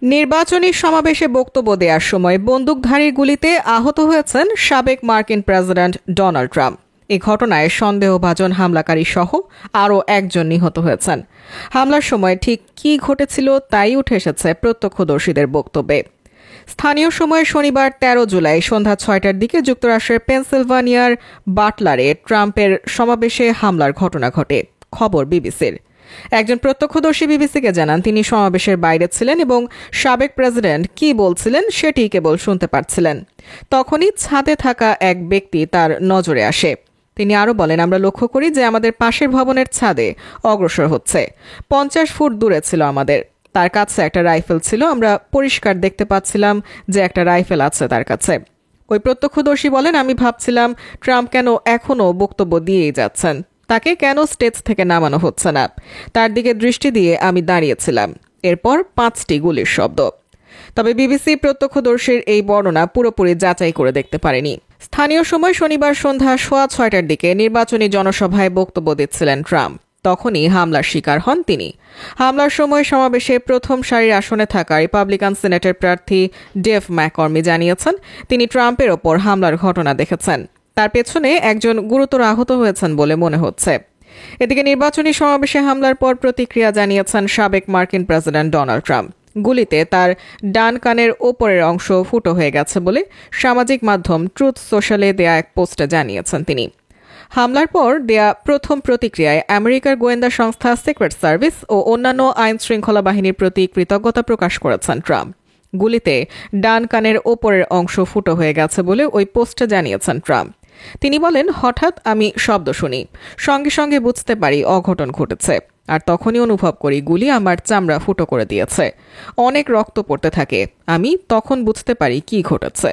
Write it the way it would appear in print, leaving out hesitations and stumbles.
নির্বাচনী সমাবেশে বক্তব্য দেওয়ার সময় বন্দুকধারীর গুলিতে আহত হয়েছেন সাবেক মার্কিন প্রেসিডেন্ট ডোনাল্ড ট্রাম্প। এই ঘটনায় সন্দেহভাজন হামলাকারী সহ আরও একজন নিহত হয়েছেন। হামলার সময় ঠিক কী ঘটেছিল তাই উঠে এসেছে প্রত্যক্ষদর্শীদের বক্তব্যে। স্থানীয় সময় শনিবার ১৩ জুলাই সন্ধ্যা ৬টার দিকে যুক্তরাষ্ট্রের পেনসিলভানিয়ার বাটলারে ট্রাম্পের সমাবেশে হামলার ঘটনা ঘটে। খবর বিবিসির। একজন প্রত্যক্ষদর্শী বিবিসিকে জানান তিনি সমাবেশের বাইরে ছিলেন এবং সাবেক প্রেসিডেন্ট কি বলছিলেন সেটি কেবল শুনতে পাচ্ছিলেন। তখনই ছাদে থাকা এক ব্যক্তি তার নজরে আসে। তিনি আরও বলেন, আমরা লক্ষ্য করি যে আমাদের পাশের ভবনের ছাদে অগ্রসর হচ্ছে। ৫০ ফুট দূরে ছিল আমাদের। তার কাছে একটা রাইফেল ছিল। আমরা পরিষ্কার দেখতে পাচ্ছিলাম যে একটা রাইফেল আছে তার কাছে। ওই প্রত্যক্ষদর্শী বলেন, আমি ভাবছিলাম ট্রাম্প কেন এখনও বক্তব্য দিয়েই যাচ্ছেন, তাকে কেন স্টেজ থেকে নামানো হচ্ছে না। তার দিকে দৃষ্টি দিয়ে আমি দাঁড়িয়েছিলাম। এরপর ৫টি গুলির শব্দ। তবে বিবিসি প্রত্যক্ষদর্শীর এই বর্ণনা পুরোপুরি যাচাই করে দেখতে পারেনি। স্থানীয় সময় শনিবার সন্ধ্যা ৬:৩০টার দিকে নির্বাচনী জনসভায় বক্তব্য দিচ্ছিলেন ট্রাম্প। তখনই হামলার শিকার হন তিনি। হামলার সময় সমাবেশে প্রথম সারির আসনে থাকা রিপাবলিকান সিনেটের প্রার্থী ডেভ ম্যাককর্মি জানিয়েছেন তিনি ট্রাম্পের ওপর হামলার ঘটনা দেখেছেন। তার পেছনে একজন গুরুতর আহত হয়েছেন বলে মনে হচ্ছে। এদিকে নির্বাচনী সমাবেশে হামলার পর প্রতিক্রিয়া জানিয়েছেন সাবেক মার্কিন প্রেসিডেন্ট ডোনাল্ড ট্রাম্প। গুলিতে তার ডান কানের ওপরের অংশ ফুটো হয়ে গেছে বলে সামাজিক মাধ্যম ট্রুথ সোশ্যালে দেয়া এক পোস্টে জানিয়েছেন তিনি। হামলার পর দেয়া প্রথম প্রতিক্রিয়ায় আমেরিকার গোয়েন্দা সংস্থা সিক্রেট সার্ভিস ও অন্যান্য আইন শৃঙ্খলা বাহিনীর প্রতি কৃতজ্ঞতা প্রকাশ করেছেন ট্রাম্প। গুলিতে ডান কানের ওপরের অংশ ফুটো হয়ে গেছে বলে ওই পোস্টে জানিয়েছেন ট্রাম্প। তিনি বলেন, হঠাৎ আমি শব্দ শুনি, সঙ্গে সঙ্গে বুঝতে পারি অঘটন ঘটেছে, আর তখনই অনুভব করি গুলি আমার চামড়া ফুটো করে দিয়েছে। অনেক রক্ত পড়তে থাকে। আমি তখন বুঝতে পারি কি ঘটেছে।